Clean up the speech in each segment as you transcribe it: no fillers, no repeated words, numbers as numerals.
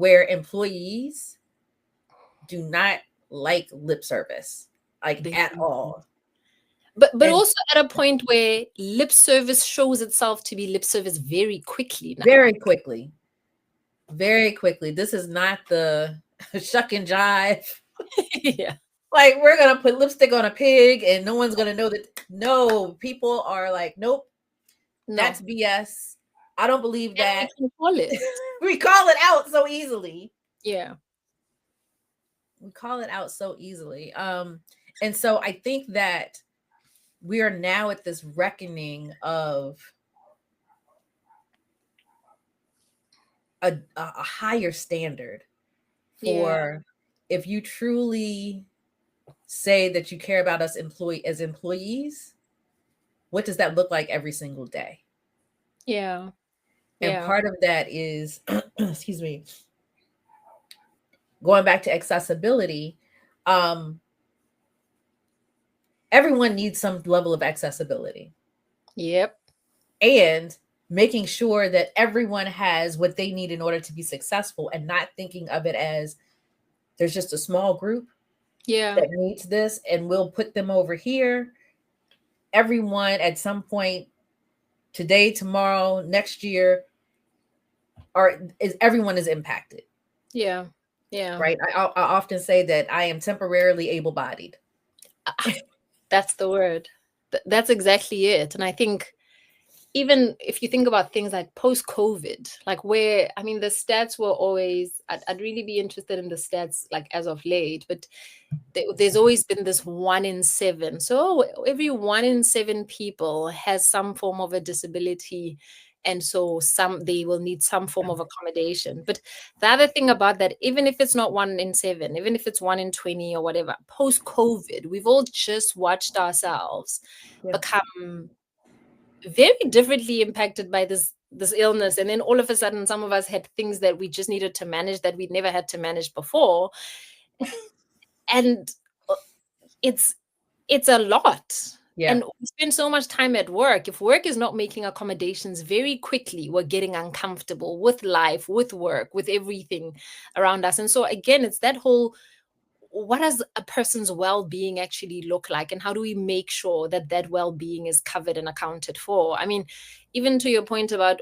where employees do not like lip service, like They at all. But And also at a point where lip service shows itself to be lip service very quickly now. very quickly, very quickly. This is not the shuck and jive. Yeah. Like, we're gonna put lipstick on a pig and no one's gonna know that. No, people are like, nope, No. that's BS. I don't believe And we that. can call it. We call it out so easily. Yeah. We call it out so easily. And so I think that we are now at this reckoning of a higher standard Yeah. for, if you truly say that you care about us as employees, what does that look like every single day? Yeah. And Yeah. part of that is, excuse me, going back to accessibility. Um, Everyone needs some level of accessibility, Yep. and making sure that everyone has what they need in order to be successful, and not thinking of it as there's just a small group Yeah. that needs this and we'll put them over here. Everyone at some point, today, tomorrow, next year, everyone is impacted. Yeah. Yeah. Right. I often say that I am temporarily able-bodied. That's the word. That's exactly it. And I think even if you think about things like post-COVID, like where, I mean, the stats were always, I'd really be interested in the stats like as of late, but there's always been this 1 in 7. So every 1 in 7 people has some form of a disability. And so they will need some form of accommodation. But the other thing about that, even if it's not 1 in 7, even if it's 1 in 20 or whatever, post-COVID, we've all just watched ourselves Yeah. become very differently impacted by this illness. And then all of a sudden, some of us had things that we just needed to manage that we'd never had to manage before. And it's a lot. Yeah. And we spend so much time at work. If work is not making accommodations, very quickly we're getting uncomfortable with life, with work, with everything around us. And so again, it's that whole, what does a person's well-being actually look like, and how do we make sure that that well-being is covered and accounted for? I mean, even to your point about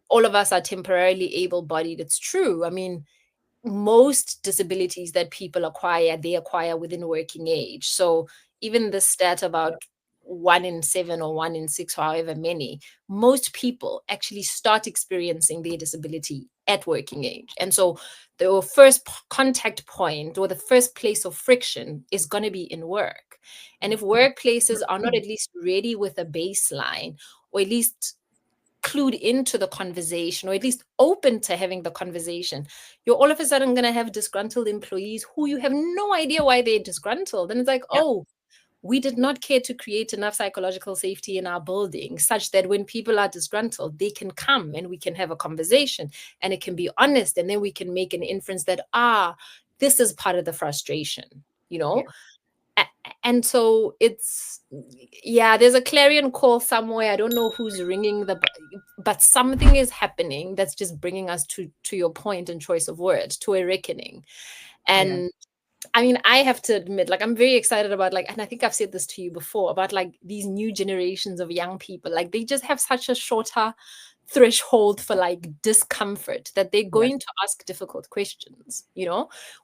all of us are temporarily able-bodied, it's true. I mean, most disabilities that people acquire, they acquire within working age. So even the stat about 1 in 7 or 1 in 6, however many, most people actually start experiencing their disability at working age. And so the first contact point or the first place of friction is going to be in work. And if workplaces are not at least ready with a baseline, or at least clued into the conversation, or at least open to having the conversation, you're all of a sudden going to have disgruntled employees who you have no idea why they're disgruntled. And it's like, Yeah. oh, we did not care to create enough psychological safety in our building such that when people are disgruntled, they can come and we can have a conversation and it can be honest. And then we can make an inference that, this is part of the frustration, you know? Yeah. And so it's, yeah, there's a clarion call somewhere. I don't know who's ringing but something is happening that's just bringing us to your point and choice of words, to a reckoning. Yeah. And I mean, I have to admit, like, I'm very excited about, like, and I think I've said this to you before, about like these new generations of young people. Like, they just have such a shorter threshold for like discomfort that they're Yeah. going to ask difficult questions,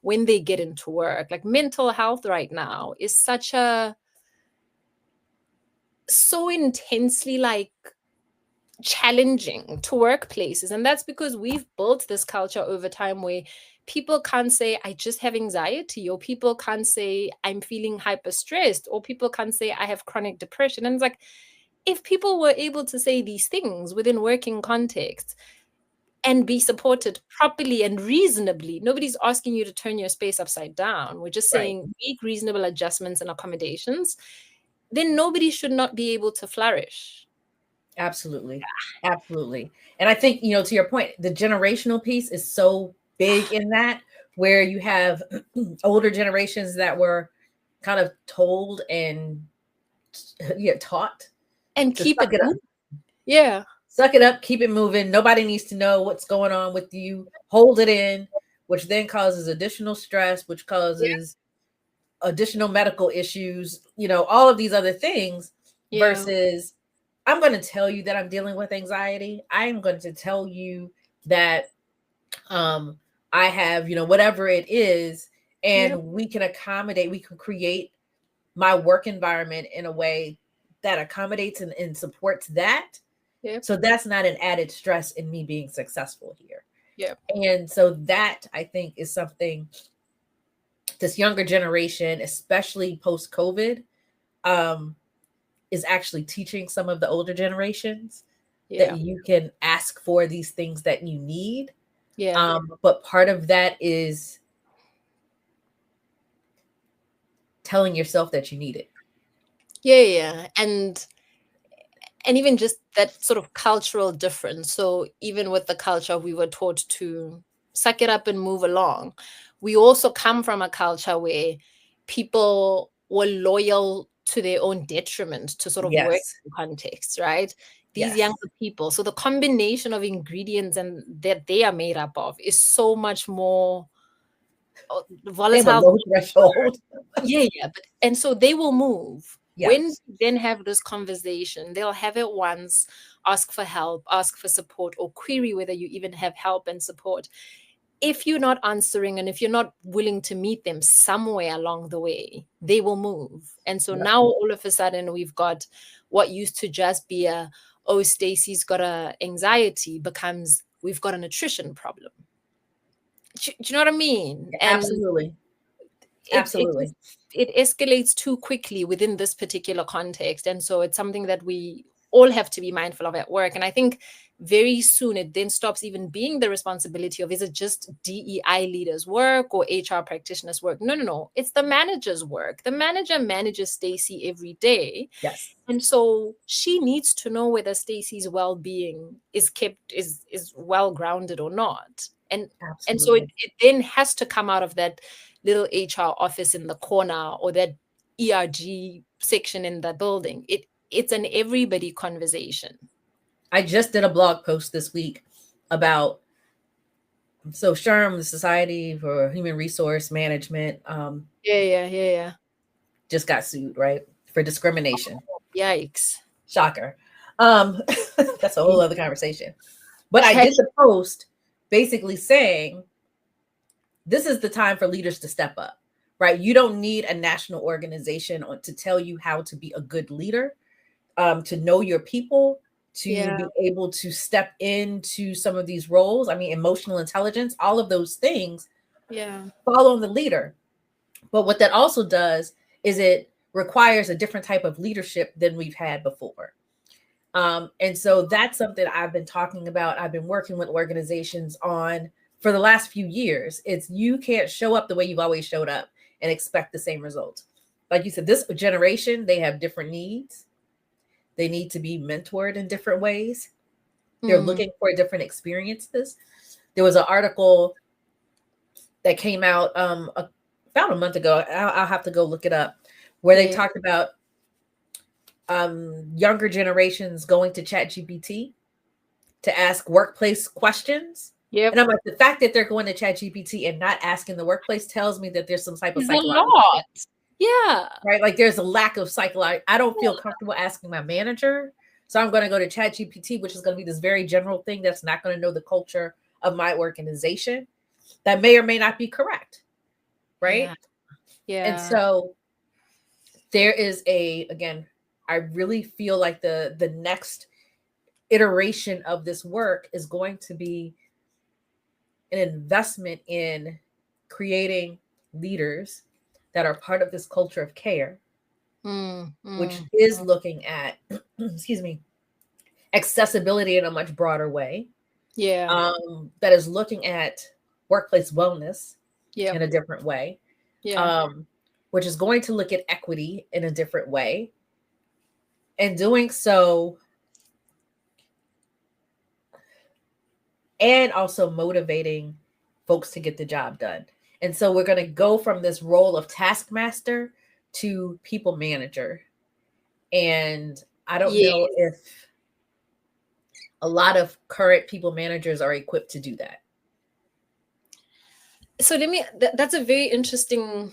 when they get into work. Like, mental health right now is so intensely like challenging to workplaces. And that's because we've built this culture over time where people can't say, I just have anxiety, or people can't say, I'm feeling hyper stressed, or people can't say, I have chronic depression. And it's like, if people were able to say these things within working contexts and be supported properly and reasonably, nobody's asking you to turn your space upside down. We're just Right. saying make reasonable adjustments and accommodations. Then nobody should not be able to flourish. Absolutely. Absolutely. And I think, to your point, the generational piece is so big in that, where you have older generations that were kind of told and taught And to keep suck it it up. moving. Yeah. Suck it up, keep it moving. Nobody needs to know what's going on with you. Hold it in, which then causes additional stress, which Yeah. causes additional medical issues, all of these other things Yeah. versus I'm going to tell you that I'm dealing with anxiety. I'm going to tell you that um I have, whatever it is, Yep. and we can accommodate, we can create my work environment in a way that accommodates and supports that. Yep. So that's not an added stress in me being successful here. Yep. And so that I think is something this younger generation, especially post COVID, um, is actually teaching some of the older generations that Yeah. you can ask for these things that you need. Yeah. But part of that is telling yourself that you need it. Yeah. Yeah. And even just that sort of cultural difference. So even with the culture, we were taught to suck it up and move along. We also come from a culture where people were loyal to their own detriment to sort of work Yes. context, right? These Yes. younger people. So the combination of ingredients and that they are made up of is so much more They have a volatile. low threshold. Yeah, yeah. And so they will move. When Yes. we then have this conversation, they'll have it once, ask for help, ask for support, or query whether you even have help and support. If you're not answering and if you're not willing to meet them somewhere along the way, they will move. And so Yep. now all of a sudden we've got what used to just be oh, Stacey's got a anxiety becomes we've got a nutrition problem. Do you know what I mean? And Absolutely. it Absolutely. just it escalates too quickly within this particular context, and so it's something that we all have to be mindful of at work. And I think very soon it then stops even being the responsibility of, is it just DEI leaders work or HR practitioners work? No, no, no, it's the manager's work. The manager manages Stacy every day, Yes. and so she needs to know whether Stacy's well-being is kept is well grounded or not. And so Absolutely. it then has to come out of that little HR office in the corner or that ERG section in the building. It's an everybody conversation. I just did a blog post this week about SHRM, the Society for Human Resource Management, Yeah, yeah, yeah, yeah. just got sued, right, for discrimination. Yikes. Shocker. Um, that's a whole other conversation. But I Chat. did the post basically saying this is the time for leaders to step up, right? You don't need a national organization to tell you how to be a good leader, to know your people, to Yeah, be able to step into some of these roles. I mean, emotional intelligence, all of those things yeah. follow the leader. But what that also does is it requires a different type of leadership than we've had before. And so that's something I've been talking about. I've been working with organizations on for the last few years. It's you can't show up the way you've always showed up and expect the same results. Like you said, this generation, they have different needs. They need to be mentored in different ways. They're Mm, looking for different experiences. There was an article that came out about a month ago. I'll have to go look it up, where they yeah. talked about younger generations going to ChatGPT to ask workplace questions. Yep. And I'm like, the fact that they're going to ChatGPT and not asking the workplace tells me that there's some type of It's a psychological thing, lot. Yeah. right? Like there's a lack of psychology. I don't feel comfortable asking my manager. So I'm going to go to ChatGPT, which is going to be this very general thing that's not going to know the culture of my organization that may or may not be correct. Right. Yeah. And Yeah. so there is again, I really feel like the next iteration of this work is going to be an investment in creating leaders that are part of this culture of care, Mm, which mm, is mm. looking at, excuse me, accessibility in a much broader way, Yeah. that is looking at workplace wellness in Yep. a different way, Yeah. um, which is going to look at equity in a different way, and doing so, and also motivating folks to get the job done. And so we're going to go from this role of taskmaster to people manager. And I don't Yeah. know if a lot of current people managers are equipped to do that. So that's a very interesting.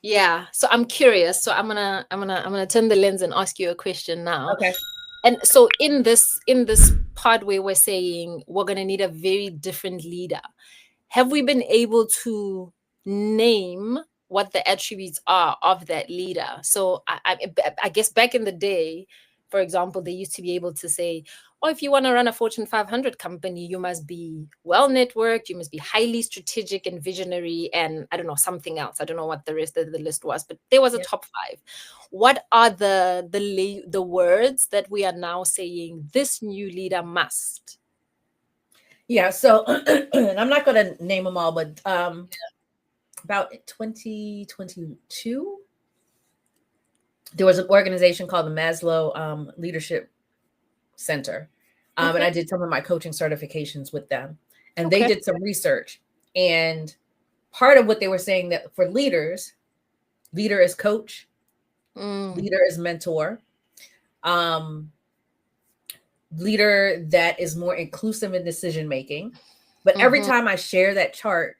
Yeah. So I'm curious. So I'm gonna turn the lens and ask you a question now. Okay. And so in this part where we're saying we're gonna need a very different leader, have we been able to name what the attributes are of that leader? So I guess back in the day, for example, they used to be able to say, oh, if you want to run a Fortune 500 company, you must be well networked, you must be highly strategic and visionary, and I don't know, something else. I don't know what the rest of the list was, but there was a Yep. top five. What are the words that we are now saying this new leader must? Yeah. So, and I'm not going to name them all, but about 2022, there was an organization called the Maslow Leadership Center. And Okay. I did some of my coaching certifications with them. And they Okay. did some research. And part of what they were saying that for leaders, leader is coach, leader is mentor, um, leader that is more inclusive in decision making. But every Mm-hmm. time I share that chart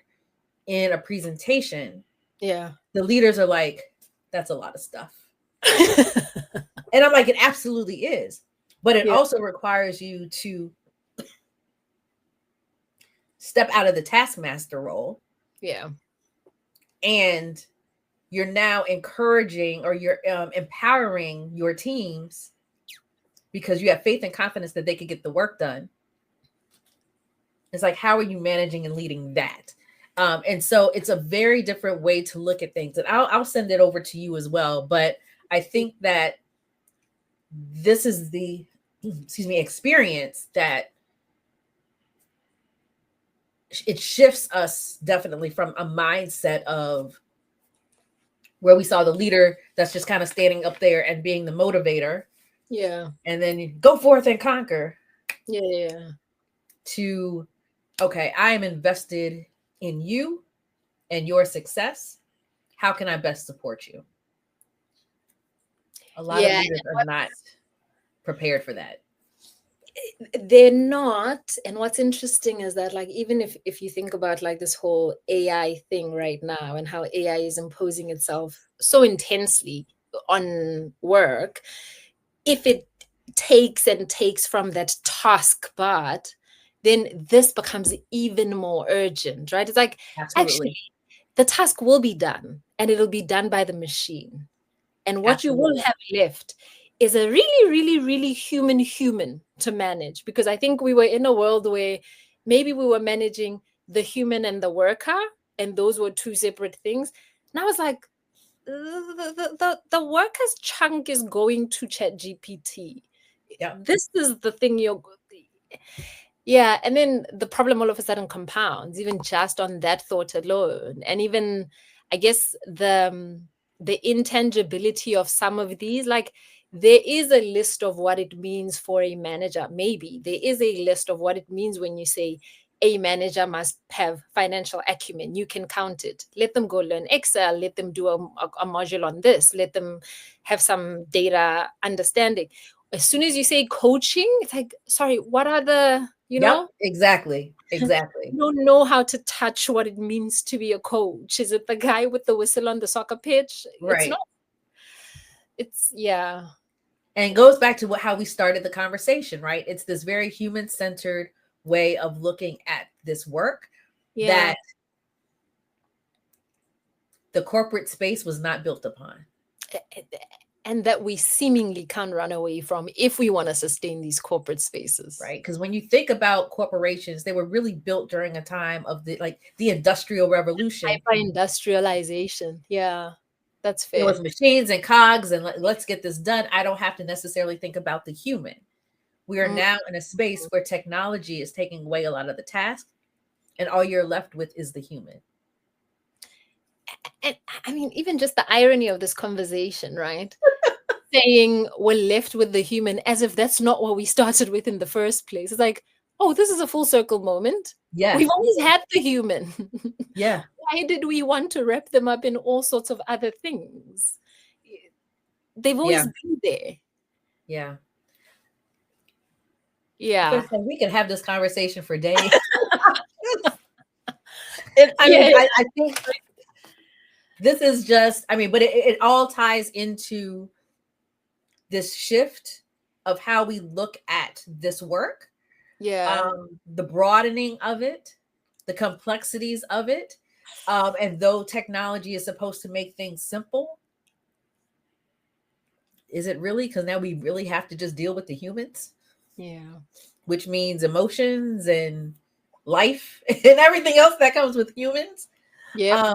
in a presentation, Yeah. the leaders are like, that's a lot of stuff. And I'm like, it absolutely is. But it Yeah. also requires you to step out of the taskmaster role. Yeah. And you're now encouraging or you're empowering your teams because you have faith and confidence that they could get the work done. It's like, how are you managing and leading that? And so it's a very different way to look at things. And I'll send it over to you as well. But I think that this is the, experience that it shifts us definitely from a mindset of where we saw the leader that's just kind of standing up there and being the motivator. Yeah. And then you go forth and conquer Yeah. to, okay, I am invested in you and your success. How can I best support you? A lot of Yeah. leaders are not prepared for that. They're not. And what's interesting is that, like, even if you think about like this whole AI thing right now and how AI is imposing itself so intensely on work, if it takes and takes from that task part, then this becomes even more urgent, right? It's like, actually, Absolutely. the task will be done and it'll be done by the machine. And what you will Absolutely. have left is a really, really, really human to manage. Because I think we were in a world where maybe we were managing the human and the worker, and those were two separate things. Now it's like the worker's chunk is going to Chat GPT. Yeah. This is the thing you're. Yeah, and then the problem all of a sudden compounds, even just on that thought alone. And even, I guess, the intangibility of some of these, like, there is a list of what it means for a manager. Maybe there is a list of what it means when you say a manager must have financial acumen. You can count it. Let them go learn Excel. Let them do a module on this. Let them have some data understanding. As soon as you say coaching, it's like, sorry, what are the, Yep. Exactly. Exactly. you don't know how to touch what it means to be a coach. Is it the guy with the whistle on the soccer pitch? It's Right. not. It's, yeah. And it goes back to how we started the conversation, right? It's this very human centered way of looking at this work Yeah. that the corporate space was not built upon. And that we seemingly can't run away from if we want to sustain these corporate spaces. Right. Because when you think about corporations, they were really built during a time of the industrial revolution. Hyper industrialization. Yeah, that's There fair. was machines and cogs and let's get this done. I don't have to necessarily think about the human. We are Mm. now in a space where technology is taking away a lot of the tasks, and all you're left with is the human. And I mean, even just the irony of this conversation, right? Saying we're left with the human as if that's not what we started with in the first place. It's like, oh, this is a full circle moment. Yeah. We've always had the human. Yeah. Why did we want to wrap them up in all sorts of other things? They've always Yeah. been there. Yeah. Yeah. We can have this conversation for days. Yeah. I think this is just, but it all ties into this shift of how we look at this work, Yeah. the broadening of it, the complexities of it. And though technology is supposed to make things simple, is it really? Because now we really have to just deal with the humans. Yeah. Which means emotions and life and everything else that comes with humans. Yeah.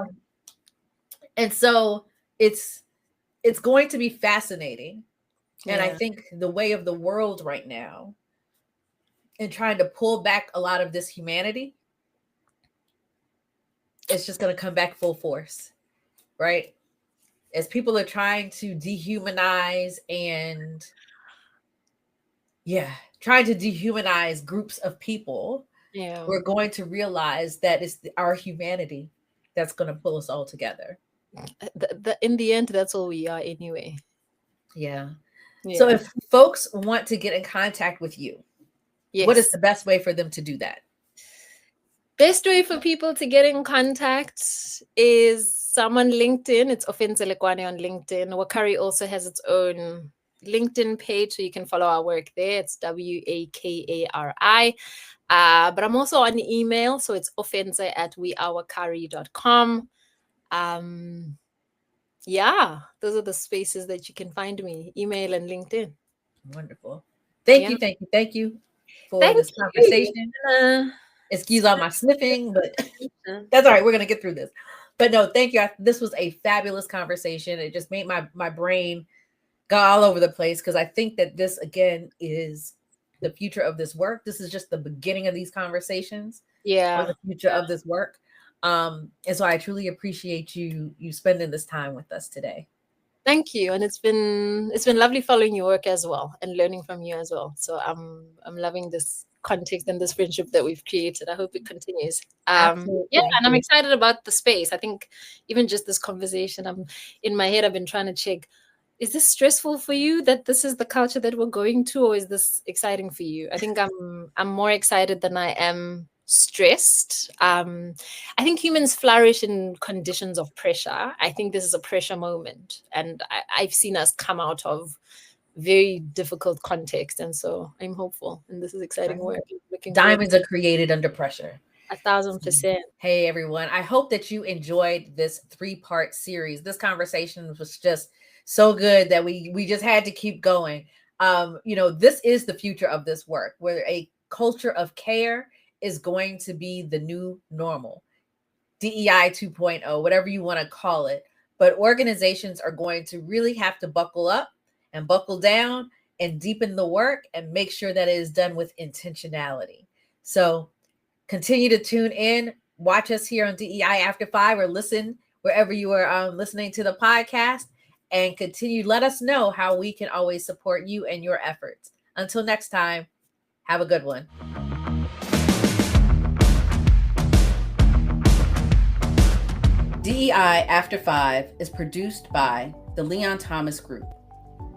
And so it's going to be fascinating. And I Yeah. think the way of the world right now and trying to pull back a lot of this humanity, it's just going to come back full force, right? As people are trying to dehumanize and trying to dehumanize groups of people, Yeah. we're going to realize that it's our humanity that's going to pull us all together. In the end, that's all we are anyway. Yeah. So Yeah. if folks want to get in contact with you, what is Yes. the best way for them to do that? Best way for people to get in contact is someone LinkedIn. It's Ofentse Lakwane on LinkedIn. Wakari also has its own LinkedIn page, so you can follow our work there. It's WAKARI. But I'm also on email, so it's ofentse@wearewakari.com. Yeah, those are the spaces that you can find me, email and LinkedIn. Wonderful. Thank Yeah. Thank you for Thank this you. conversation. Excuse all my sniffing, but that's all right. We're going to get through this. But no, thank you. This was a fabulous conversation. It just made my brain go all over the place because I think that this, again, is the future of this work. This is just the beginning of these conversations on the future of this work. And so I truly appreciate you spending this time with us today. Thank you, and it's been lovely following your work as well and learning from you as well. So I'm loving this context and this friendship that we've created. I hope it continues. Absolutely. Yeah, and I'm excited about the space. I think even just this conversation, I'm in my head. I've been trying to check: is this stressful for you that this is the culture that we're going to, or is this exciting for you? I think I'm more excited than I am stressed. I think humans flourish in conditions of pressure. I think this is a pressure moment, and I've seen us come out of very difficult context, and so I'm hopeful, and this is exciting work. Diamonds are created under pressure. 1,000%. Hey everyone, I hope that you enjoyed this 3-part series. This conversation was just so good that we just had to keep going. This is the future of this work, where a culture of care is going to be the new normal. DEI 2.0, whatever you want to call it. But organizations are going to really have to buckle up and buckle down and deepen the work and make sure that it is done with intentionality. So continue to tune in, watch us here on DEI After 5, or listen wherever you are listening to the podcast, and continue. Let us know how we can always support you and your efforts. Until next time, have a good one. DEI After 5 is produced by the Leon Thomas Group.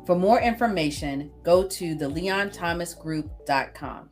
For more information, go to theleonthomasgroup.com.